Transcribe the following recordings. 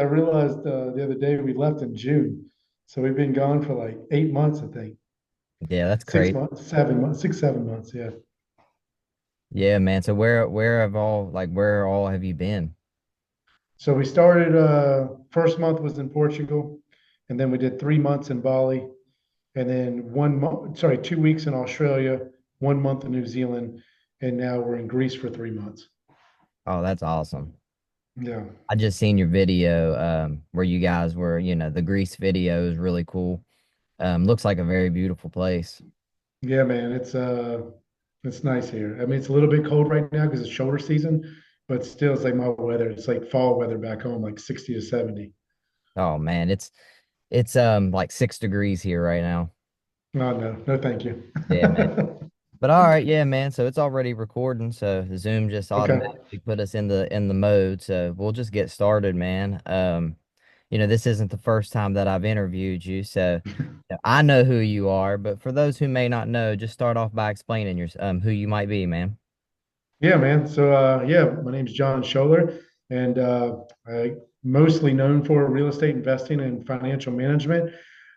I realized the other day we left in June. So we've been gone for like 8 months, I think. Yeah, that's Six crazy. months, 7 months, 6, 7 months. Yeah. Yeah, man. So where all have you been? So we started, first month was in Portugal, and then we did 3 months in Bali, and then 1 month, sorry, 2 weeks in Australia, 1 month in New Zealand, and now we're in Greece for 3 months. Oh, that's awesome. Yeah. I just seen your video where you guys were, the Greece video is really cool. Looks like a very beautiful place. Yeah, man. It's nice here. I mean, it's a little bit cold right now because it's shoulder season, but still it's like my weather. It's like fall weather back home, like 60 to 70. Oh man, it's like 6 degrees here right now. Oh no, no, thank you. Yeah, man. But all right, yeah, man. So it's already recording, so Zoom just Okay. automatically put us in the mode. So we'll just get started, man. This isn't the first time that I've interviewed you, so I know who you are, but for those who may not know, just start off by explaining who you might be, man. Yeah, man. So yeah, my name's Jon Schoeller, and I mostly known for real estate investing and financial management.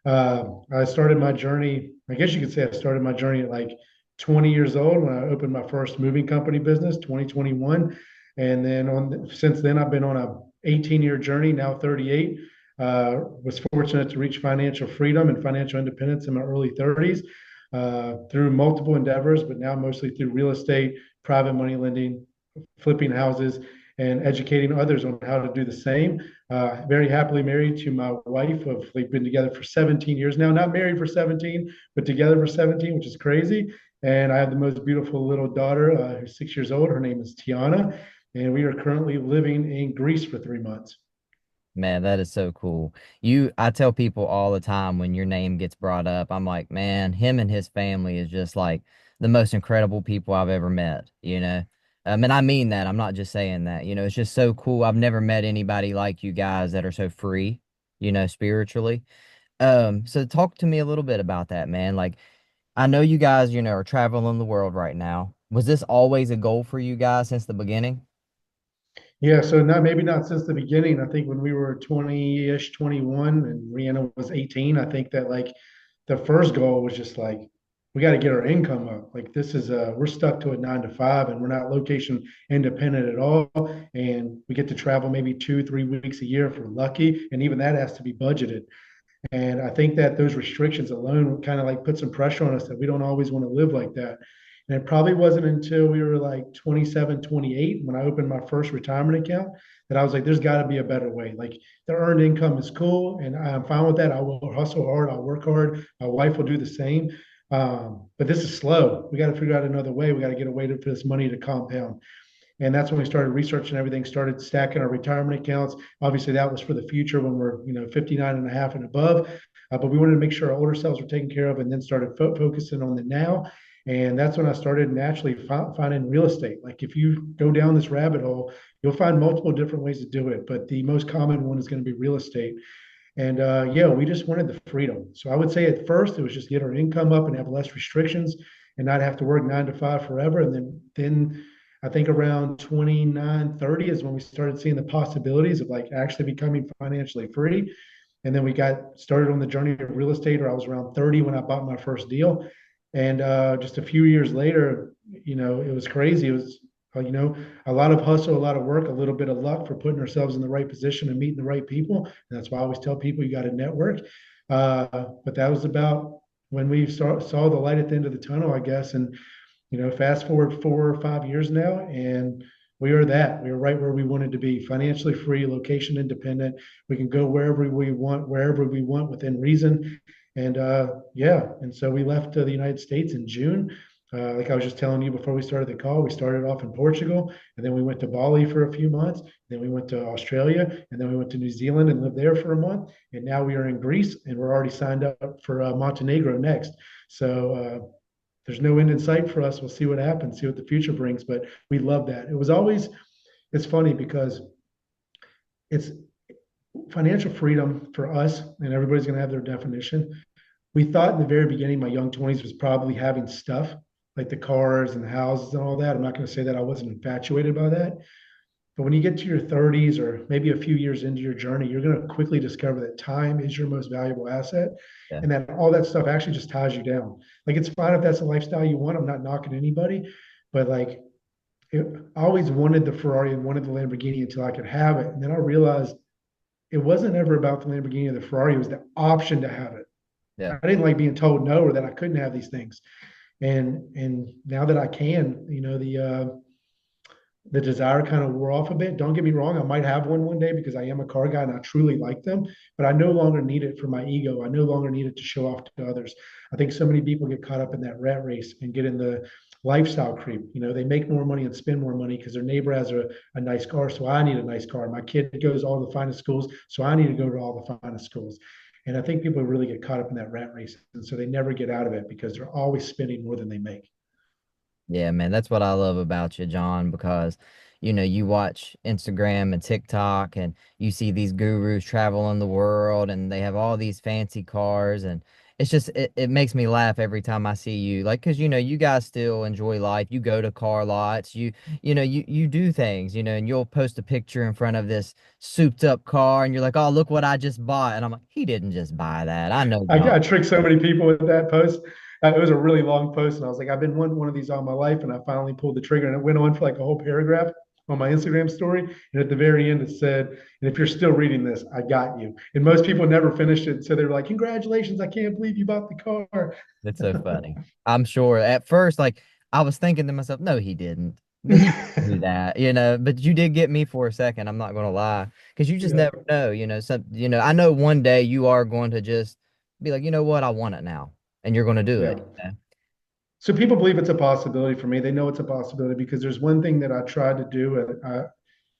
I started my journey, I guess you could say I started my journey at like 20 years old when I opened my first moving company business, 2021. And then since then I've been on a 18-year journey, now 38. Was fortunate to reach financial freedom and financial independence in my early 30s through multiple endeavors, but now mostly through real estate, private money lending, flipping houses, and educating others on how to do the same. Very happily married to my wife. We've been together for 17 years now. Not married for 17, but together for 17, which is crazy. And I have the most beautiful little daughter who's 6 years old. Her name is Tiana. And we are currently living in Greece for 3 months. Man, that is so cool. I tell people all the time when your name gets brought up, I'm like, man, him and his family is just like the most incredible people I've ever met. And I mean that. I'm not just saying that. It's just so cool. I've never met anybody like you guys that are so free, spiritually. So talk to me a little bit about that, man. Like, I know you guys, are traveling the world right now. Was this always a goal for you guys since the beginning? Yeah, so not maybe not since the beginning. I think when we were 20-ish, 21, and Rihanna was 18, I think that like the first goal was just like we got to get our income up. Like this is we're stuck to a 9 to 5 and we're not location independent at all. And we get to travel maybe 2, 3 weeks a year if we're lucky. And even that has to be budgeted. And I think that those restrictions alone kind of like put some pressure on us that we don't always want to live like that. And it probably wasn't until we were like 27, 28 when I opened my first retirement account that I was like, there's got to be a better way. Like the earned income is cool and I'm fine with that. I will hustle hard. I'll work hard. My wife will do the same. But this is slow. We got to figure out another way. We got to get a way for this money to compound. And that's when we started researching everything, started stacking our retirement accounts. Obviously, that was for the future when we're 59 and a half and above. But we wanted to make sure our older selves were taken care of and then started focusing on the now. And that's when I started naturally finding real estate. Like if you go down this rabbit hole, you'll find multiple different ways to do it. But the most common one is going to be real estate. And yeah, we just wanted the freedom. So I would say at first it was just get our income up and have less restrictions and not have to work 9 to 5 forever. And then I think around 29, 30 is when we started seeing the possibilities of like actually becoming financially free. And then we got started on the journey of real estate, or I was around 30 when I bought my first deal. And just a few years later, it was crazy. It was, a lot of hustle, a lot of work, a little bit of luck for putting ourselves in the right position and meeting the right people. And that's why I always tell people you got to network. But that was about when we saw the light at the end of the tunnel, I guess. And fast forward 4 or 5 years now, and we are that. We are right where we wanted to be, financially free, location independent. We can go wherever we want within reason. And yeah, and so we left the United States in June. Like I was just telling you before we started the call, we started off in Portugal, and then we went to Bali for a few months. Then we went to Australia, and then we went to New Zealand and lived there for a month. And now we are in Greece, and we're already signed up for Montenegro next. So there's no end in sight for us. We'll see what happens, see what the future brings. But we love that. It's funny because it's financial freedom for us, and everybody's going to have their definition. We thought in the very beginning, my young 20s was probably having stuff like the cars and the houses and all that. I'm not going to say that I wasn't infatuated by that, But when you get to your 30s or maybe a few years into your journey, you're going to quickly discover that time is your most valuable asset, Yeah. and that all that stuff actually just ties you down. Like it's fine if that's the lifestyle you want. I'm not knocking anybody, but like I always wanted the Ferrari and wanted the Lamborghini until I could have it. And then I realized it wasn't ever about the Lamborghini or the Ferrari. It was the option to have it. Yeah. I didn't like being told no or that I couldn't have these things. And now that I can, the desire kind of wore off a bit. Don't get me wrong, I might have one day because I am a car guy and I truly like them, but I no longer need it for my ego. I no longer need it to show off to others. I think so many people get caught up in that rat race and get in the lifestyle creep. They make more money and spend more money because their neighbor has a nice car, so I need a nice car. My kid goes to all the finest schools, so I need to go to all the finest schools. And I think people really get caught up in that rat race. And so they never get out of it because they're always spending more than they make. Yeah, man, that's what I love about you, John, because you watch Instagram and TikTok and you see these gurus traveling the world and they have all these fancy cars and it's just it makes me laugh every time I see you. Like, 'cause you guys still enjoy life. You go to car lots, you do things, and you'll post a picture in front of this souped up car and you're like, "Oh, look what I just bought." And I'm like, "He didn't just buy that. I know I, John." I tricked so many people with that post. It was a really long post, and I was like, I've been wanting one of these all my life, and I finally pulled the trigger, and it went on for like a whole paragraph on my Instagram story. And at the very end, it said, "And if you're still reading this, I got you." And most people never finished it, so they were like, "Congratulations! I can't believe you bought the car." That's so funny. I'm sure at first, like I was thinking to myself, no, he didn't. He didn't do that, but you did get me for a second. I'm not gonna lie. Because you just Yeah, never know, I know one day you are going to just be like, you know what, I want it now. And you're gonna do yeah. it. So people believe it's a possibility for me. They know it's a possibility because there's one thing that I tried to do.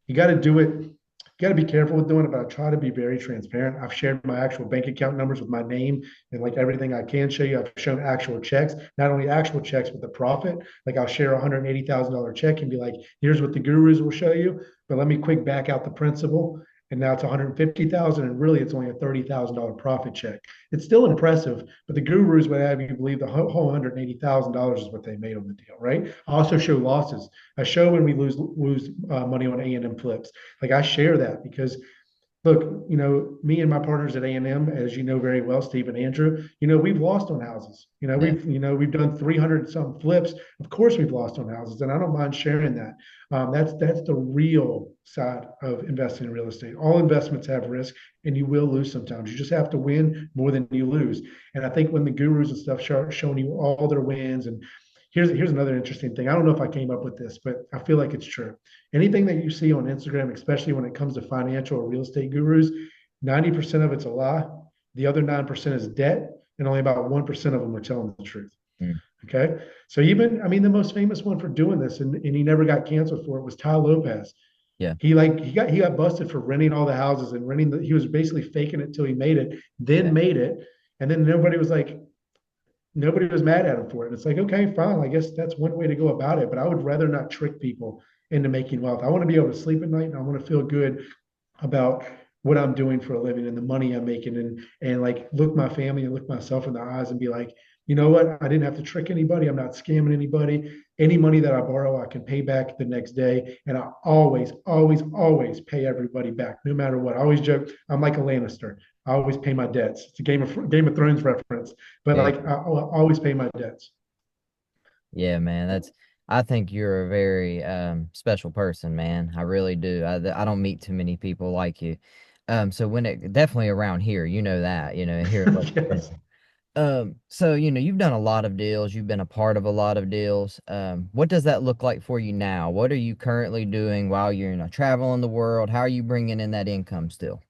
You got to do it. You got to be careful with doing it, but I try to be very transparent. I've shared my actual bank account numbers with my name and like everything I can show you. I've shown actual checks, not only actual checks, but the profit. Like I'll share $180,000 check and be like, here's what the gurus will show you, but let me quick back out the principal. And now it's 150,000, and really it's only a $30,000 profit check. It's still impressive, but the gurus would have you believe the whole $180,000 is what they made on the deal, right? I also show losses. I show when we lose money on A&M flips. Like I share that because look, me and my partners at A&M, as you know very well, Steve and Andrew, we've lost on houses. Yeah. We've done 300 some flips. Of course, we've lost on houses, and I don't mind sharing that. That's the real side of investing in real estate. All investments have risk, and you will lose sometimes. You just have to win more than you lose. And I think when the gurus and stuff start showing you all their wins, and here's another interesting thing. I don't know if I came up with this, but I feel like it's true. Anything that you see on Instagram, especially when it comes to financial or real estate gurus, 90% of it's a lie. The other 9% is debt, and only about 1% of them are telling the truth. Mm. Okay. So even, I mean, the most famous one for doing this, and he never got canceled for it, was Ty Lopez. Yeah. He got busted for renting all the houses and he was basically faking it till he made it, then Yeah. made it. And then nobody was mad at him for it. And it's like, okay, fine. I guess that's one way to go about it. But I would rather not trick people into making wealth. I want to be able to sleep at night and I want to feel good about what I'm doing for a living and the money I'm making and like look my family and look myself in the eyes and be like, you know what? I didn't have to trick anybody. I'm not scamming anybody. Any money that I borrow, I can pay back the next day. And I always, always, always pay everybody back, no matter what. I always joke, I'm like a Lannister. I always pay my debts. It's a Game of Thrones reference, but Yeah. like I always pay my debts. Yeah, man. I think you're a very special person, man. I really do. I don't meet too many people like you. So when it definitely around here, that, here in West Yes. Virginia. So you've done a lot of deals, you've been a part of a lot of deals. What does that look like for you now? What are you currently doing while you're traveling the world? How are you bringing in that income still?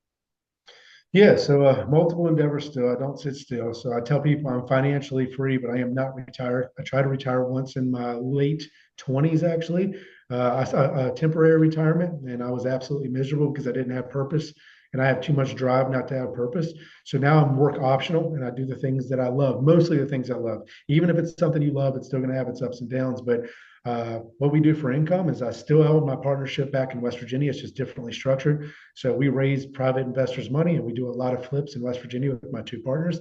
Yeah, so multiple endeavors still. I don't sit still. So I tell people I'm financially free, but I am not retired. I tried to retire once in my late 20s, actually. I saw a temporary retirement, and I was absolutely miserable because I didn't have purpose, and I have too much drive not to have purpose. So now I'm work optional, and I do the things that I love, mostly the things I love. Even if it's something you love, it's still going to have its ups and downs. But What we do for income is I still hold my partnership back in West Virginia. It's just differently structured. So we raise private investors' money, and we do a lot of flips in West Virginia with my two partners.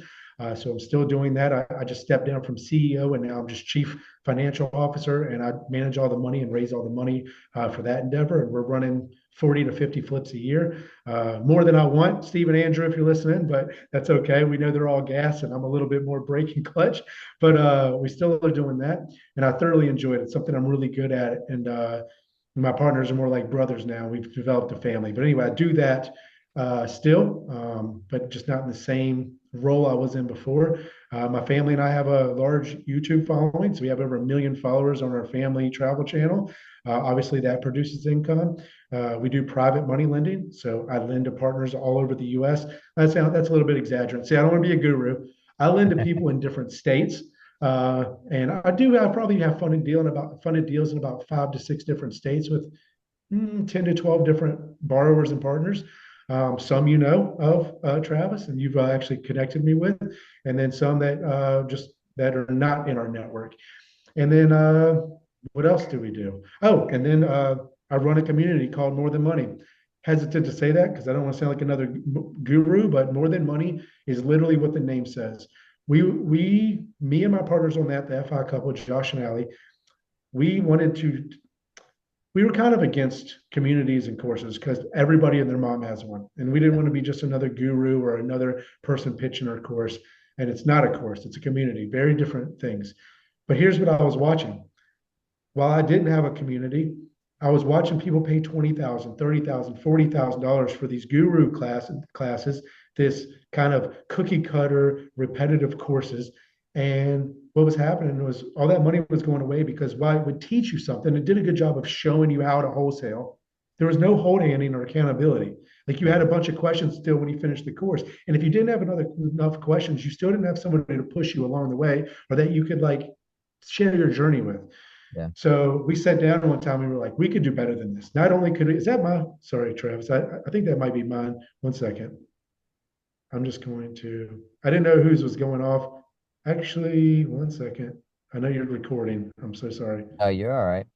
So I'm still doing that. I just stepped down from CEO, and now I'm just chief financial officer, and I manage all the money and raise all the money for that endeavor. And we're running 40 to 50 flips a year, more than I want, Steve and Andrew, if you're listening, but that's okay. We know they're all gas, and I'm a little bit more brake and clutch, but we still are doing that, and I thoroughly enjoy it. It's something I'm really good at, and my partners are more like brothers now. We've developed a family, but anyway, I do that still, but just not in the same role I was in before. My family and I have a large YouTube following, so we have over 1 million followers on our family travel channel. Obviously, that produces income. We do private money lending, so I lend to partners all over the U.S. That's a little bit exaggerated. See, I don't want to be a guru. I lend to people in different states, and I probably have funded deals in about 5 to 6 different states with 10 to 12 different borrowers and partners. Some you know of, Travis, and you've actually connected me with, and then some that just that are not in our network. And then what else do we do? Oh, and then I run a community called More Than Money. Hesitant to say that because I don't want to sound like another guru, but More Than Money is literally what the name says. Me and my partners on that, the FI couple, Josh and Allie, we wanted to we were kind of against communities and courses because everybody and their mom has one. And we didn't want to be just another guru or another person pitching our course. And it's not a course, it's a community, very different things. But here's what I was watching. While I didn't have a community, I was watching people pay $20,000, $30,000, $40,000 for these classes, this kind of cookie cutter, repetitive courses. And what was happening was all that money was going away because while it would teach you something, it did a good job of showing you how to wholesale. There was no hold handing or accountability. Like you had a bunch of questions still when you finished the course. And if you didn't have enough questions, you still didn't have somebody to push you along the way or that you could like share your journey with. Yeah. So we sat down one time and we were like, we could do better than this. Not only could we, is that my, sorry, Travis, I think that might be mine. One second. I'm just going to, I didn't know whose was going off. Actually, one second. I know you're recording. I'm so sorry. Oh, you're all right.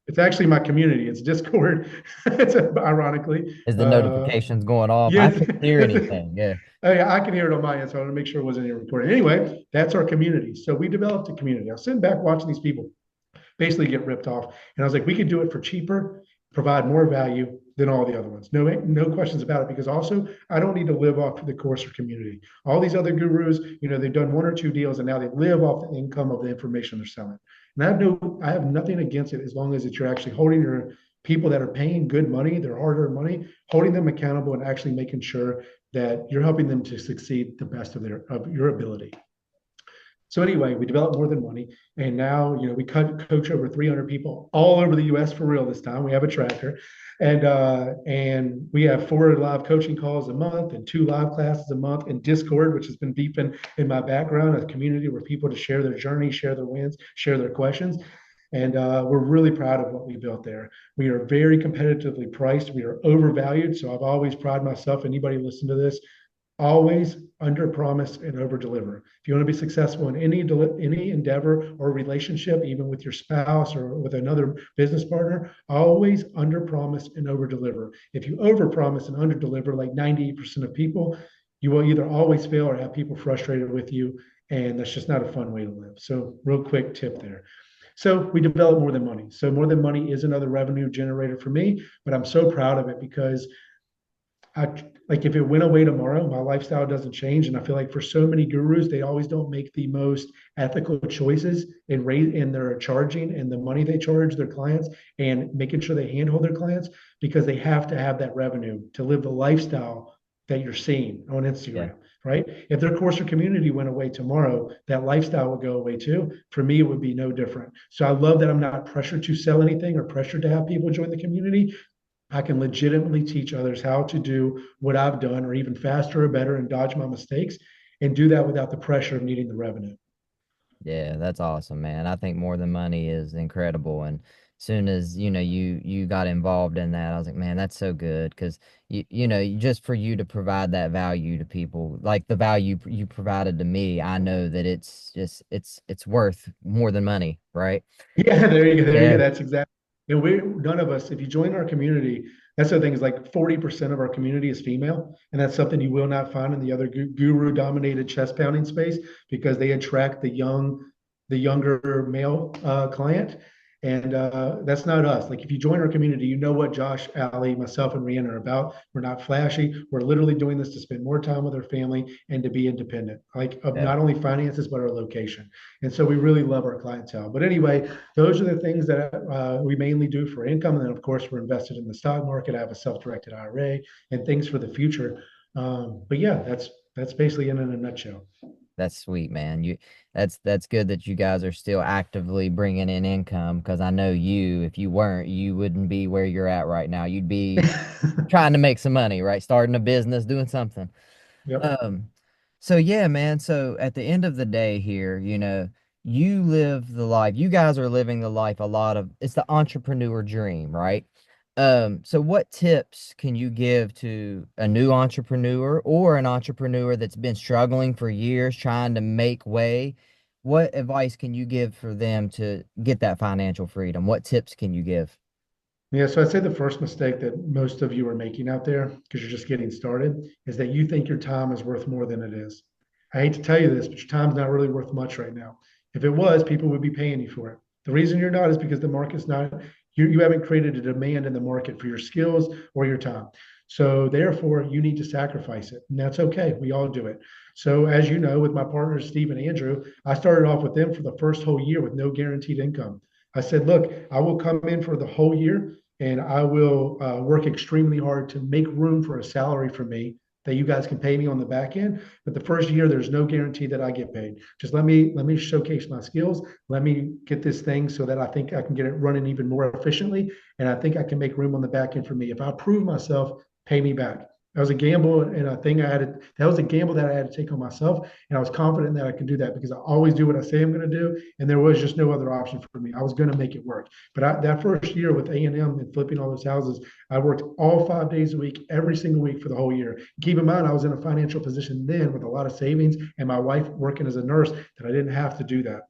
It's actually my community. It's Discord. It's ironically. Is the notifications going off? I Yes. couldn't hear anything. Yeah. Oh, yeah, I can hear it on my end, so I want to make sure it wasn't any recording. Anyway, that's our community. So we developed a community. I was sitting back watching these people basically get ripped off. And I was like, we could do it for cheaper, provide more value than all the other ones. No questions about it. Because also, I don't need to live off the course or community. All these other gurus, they've done 1 or 2 deals and now they live off the income of the information they're selling. And I have nothing against it as long as you're actually holding your people that are paying good money, their hard-earned money, holding them accountable and actually making sure that you're helping them to succeed the best of your ability. So anyway, we developed More Than Money, and now we coach over 300 people all over the U.S. for real this time. We have a tracker, and we have 4 live coaching calls a month and 2 live classes a month in Discord, which has been deep in my background, a community where people to share their journey, share their wins, share their questions. And we're really proud of what we built there. We are very competitively priced. We are overvalued. So I've always prided myself, anybody listen to this, always under promise and over deliver. If you want to be successful in any endeavor or relationship, even with your spouse or with another business partner, always under promise and over deliver. If you over promise and under deliver, like 98% of people, you will either always fail or have people frustrated with you. And that's just not a fun way to live. So real quick tip there. So we develop More Than Money. So More Than Money is another revenue generator for me, but I'm so proud of it because like if it went away tomorrow, my lifestyle doesn't change. And I feel like for so many gurus, they always don't make the most ethical choices in their charging and the money they charge their clients and making sure they handhold their clients because they have to have that revenue to live the lifestyle that you're seeing on Instagram. Yeah. Right? If their course or community went away tomorrow, that lifestyle would go away too. For me, it would be no different. So I love that I'm not pressured to sell anything or pressured to have people join the community. I can legitimately teach others how to do what I've done or even faster or better and dodge my mistakes and do that without the pressure of needing the revenue. Yeah, that's awesome, man. I think More Than Money is incredible. And soon as you got involved in that. I was like, man, that's so good because just for you to provide that value to people, like the value you provided to me, I know that it's just it's worth more than money, right? Yeah, there you go. There you go. Yeah, That's exactly. And we none of us, if you join our community, that's the thing is like 40% of our community is female. And that's something you will not find in the other guru dominated chest pounding space because they attract the younger male client. And that's not us. Like if you join our community, you know what Josh, Ali, myself, and Rhiannon are about. We're not flashy. We're literally doing this to spend more time with our family and to be independent, like of yeah. not only finances, but our location. And so we really love our clientele. But anyway, those are the things that we mainly do for income. And then, of course, we're invested in the stock market. I have a self-directed IRA and things for the future. But yeah, that's basically in a nutshell. That's sweet, man. That's good that you guys are still actively bringing in income because I know if you weren't, you wouldn't be where you're at right now. You'd be trying to make some money, right? Starting a business, doing something. Yep. Um, so yeah, man. So at the end of the day here, you live the life. You guys are living the life it's the entrepreneur dream, right? So what tips can you give to a new entrepreneur or an entrepreneur that's been struggling for years trying to make way? What advice can you give for them to get that financial freedom? What tips can you give? Yeah, so I'd say the first mistake that most of you are making out there, because you're just getting started, is that you think your time is worth more than it is. I hate to tell you this, but your time's not really worth much right now. If it was, people would be paying you for it. The reason you're not is because the market's not, you haven't created a demand in the market for your skills or your time. So therefore, you need to sacrifice it. And that's okay. We all do it. So as you know, with my partners, Steve and Andrew, I started off with them for the first whole year with no guaranteed income. I said, look, I will come in for the whole year and I will work extremely hard to make room for a salary for me that you guys can pay me on the back end. But the first year, there's no guarantee that I get paid. Just let me showcase my skills. Let me get this thing so that I think I can get it running even more efficiently, and I think I can make room on the back end for me. If I prove myself, pay me back. That was a gamble and a thing I had to, that was a gamble that I had to take on myself. And I was confident that I could do that because I always do what I say I'm going to do. And there was just no other option for me. I was going to make it work. But that first year with A&M and flipping all those houses, I worked all 5 days a week, every single week for the whole year. Keep in mind, I was in a financial position then with a lot of savings and my wife working as a nurse that I didn't have to do that.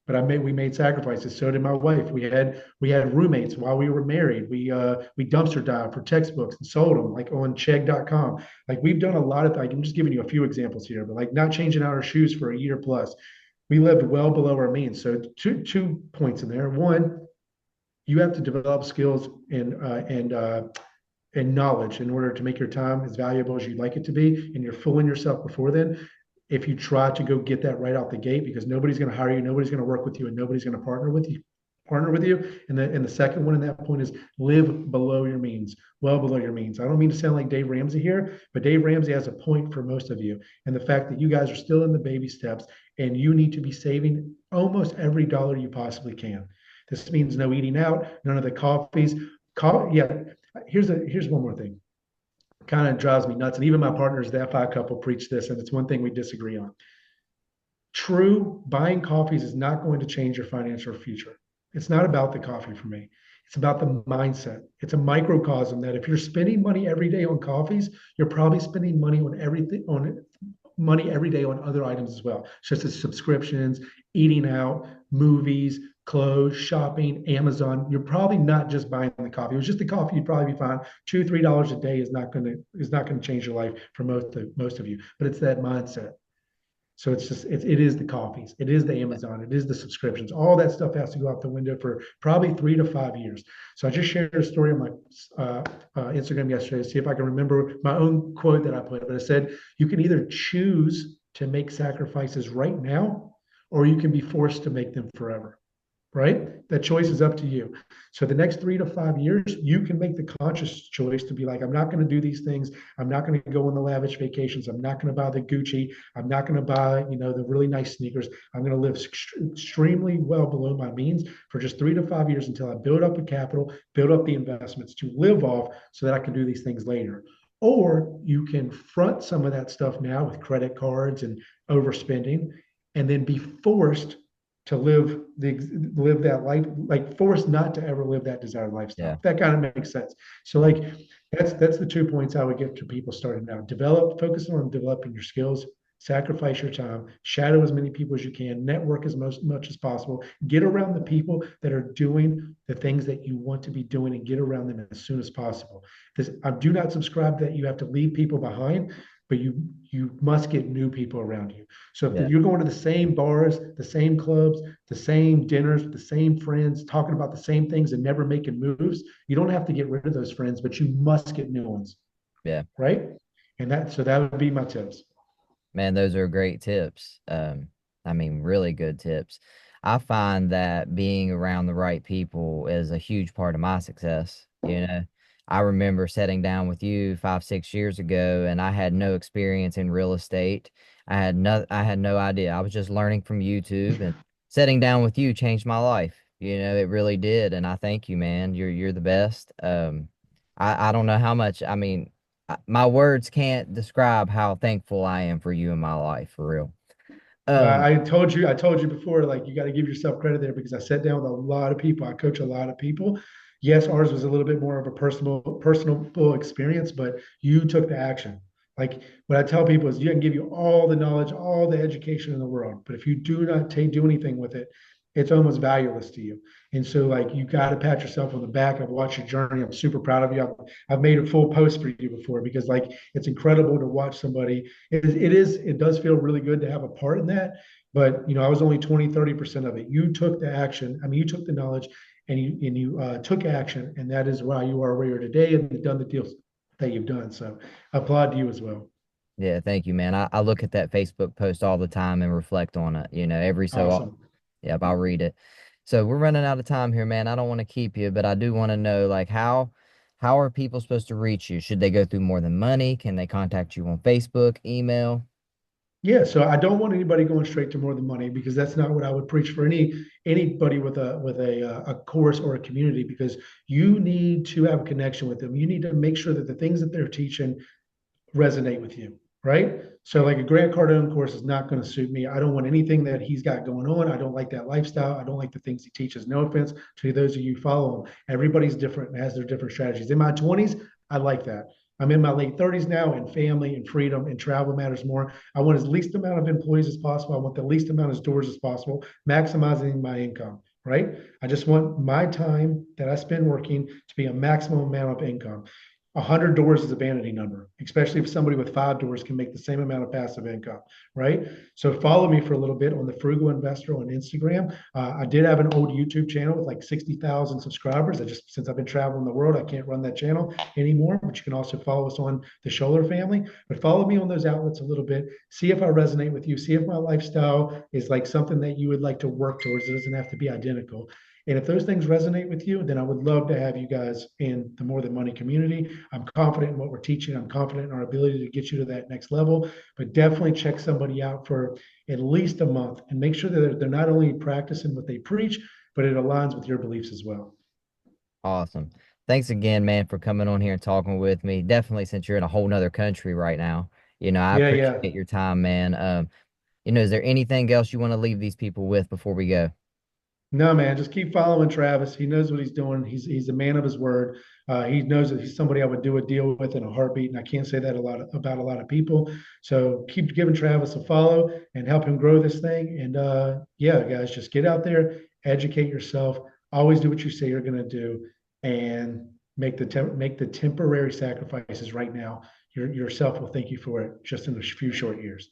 But we made sacrifices. So did my wife. We had roommates while we were married. We dumpster dived for textbooks and sold them like on chegg.com. Like we've done a lot of like I'm just giving you a few examples here, but like not changing out our shoes for a year plus. We lived well below our means. So two points in there. One, you have to develop skills and knowledge in order to make your time as valuable as you'd like it to be. And you're fooling yourself before then if you try to go get that right out the gate because nobody's going to hire you, nobody's going to work with you, and nobody's going to partner with you. And the second one in that point is live below your means, well below your means. I don't mean to sound like Dave Ramsey here, but Dave Ramsey has a point for most of you. And the fact that you guys are still in the baby steps and you need to be saving almost every dollar you possibly can. This means no eating out, none of the coffees. Yeah, here's one more thing. Kind of drives me nuts. And even my partners, the FI couple, preach this, and it's one thing we disagree on. True, buying coffees is not going to change your financial future. It's not about the coffee for me. It's about the mindset. It's a microcosm that if you're spending money every day on coffees, you're probably spending money on everything on money every day on other items as well, such as subscriptions, eating out, movies, clothes, shopping, Amazon. You're probably not just buying the coffee. It was just the coffee, you'd probably be fine. $2, $3 a day is not gonna change your life for most of you. But it's that mindset. So it is the coffees, it is the Amazon, it is the subscriptions. All that stuff has to go out the window for probably 3 to 5 years. So I just shared a story on my Instagram yesterday to see if I can remember my own quote that I put. But it said, "You can either choose to make sacrifices right now, or you can be forced to make them forever." Right? That choice is up to you. So the next 3 to 5 years, you can make the conscious choice to be like, I'm not going to do these things. I'm not going to go on the lavish vacations. I'm not going to buy the Gucci. I'm not going to buy, the really nice sneakers. I'm going to live extremely well below my means for just 3 to 5 years until I build up a capital, build up the investments to live off so that I can do these things later. Or you can front some of that stuff now with credit cards and overspending and then be forced to live that life, like forced not to ever live that desired lifestyle. Yeah. If that kind of makes sense. So like that's the 2 points I would give to people starting out. Focus on developing your skills, sacrifice your time, shadow as many people as you can, network as much as possible, get around the people that are doing the things that you want to be doing and get around them as soon as possible. I do not subscribe that you have to leave people behind, but you must get new people around you. So if Yeah. you're going to the same bars, the same clubs, the same dinners with the same friends, talking about the same things and never making moves, you don't have to get rid of those friends, but you must get new ones, Yeah. right? That would be my tips. Man, those are great tips. I mean, really good tips. I find that being around the right people is a huge part of my success. I remember sitting down with you 5, 6 years ago, and I had no experience in real estate. I had no idea. I was just learning from YouTube, and sitting down with you changed my life. It really did, and I thank you, man. You're the best. I don't know how much. I mean, my words can't describe how thankful I am for you in my life, for real. Um, I told you before, like you got to give yourself credit there because I sat down with a lot of people. I coach a lot of people. Yes, ours was a little bit more of a personal experience, but you took the action. Like what I tell people is, you can give you all the knowledge, all the education in the world, but if you do not do anything with it, it's almost valueless to you. And so, like, you got to pat yourself on the back. I've watched your journey. I'm super proud of you. I've made a full post for you before because, like, it's incredible to watch somebody. It does feel really good to have a part in that. But, I was only 20, 30% of it. You took the action. I mean, you took the knowledge and you took action. And that is why you are where you are today and have done the deals that you've done. So I applaud you as well. yeah, thank you, man. I look at that Facebook post all the time and reflect on it, every so often. Awesome. Yep, I'll read it. So we're running out of time here, man. I don't want to keep you, but I do want to know, like, how are people supposed to reach you? Should they go through more than money? Can they contact you on Facebook, email? Yeah, so I don't want anybody going straight to more than money because that's not what I would preach for anybody with a course or a community because you need to have a connection with them. You need to make sure that the things that they're teaching resonate with you, right? So like a Grant Cardone course is not going to suit me. I don't want anything that he's got going on. I don't like that lifestyle. I don't like the things he teaches. No offense to those of you who follow him. Everybody's different and has their different strategies. In my 20s, I like that. I'm in my late 30s now, and family and freedom and travel matters more. I want as least amount of employees as possible. I want the least amount of doors as possible, maximizing my income, right? I just want my time that I spend working to be a maximum amount of income. 100 doors is a vanity number, especially if somebody with 5 doors can make the same amount of passive income, right? So follow me for a little bit on the Frugal Investor on Instagram. I did have an old YouTube channel with like 60,000 subscribers. Since I've been traveling the world, I can't run that channel anymore, but you can also follow us on the Schoeller family. But follow me on those outlets a little bit. See if I resonate with you. See if my lifestyle is like something that you would like to work towards. It doesn't have to be identical. And if those things resonate with you, then I would love to have you guys in the More Than Money community. I'm confident in what we're teaching. I'm confident in our ability to get you to that next level, but definitely check somebody out for at least a month and make sure that they're not only practicing what they preach, but it aligns with your beliefs as well. Awesome. Thanks again, man, for coming on here and talking with me. Definitely, since you're in a whole nother country right now, I Yeah, yeah. appreciate your time, man. Is there anything else you want to leave these people with before we go? No, man, just keep following Travis. He knows what he's doing. He's a man of his word. He knows that he's somebody I would do a deal with in a heartbeat, and I can't say that about a lot of people. So keep giving Travis a follow and help him grow this thing. And yeah, guys, just get out there, educate yourself. Always do what you say you're going to do, and make the temporary sacrifices right now. Yourself will thank you for it just in a few short years.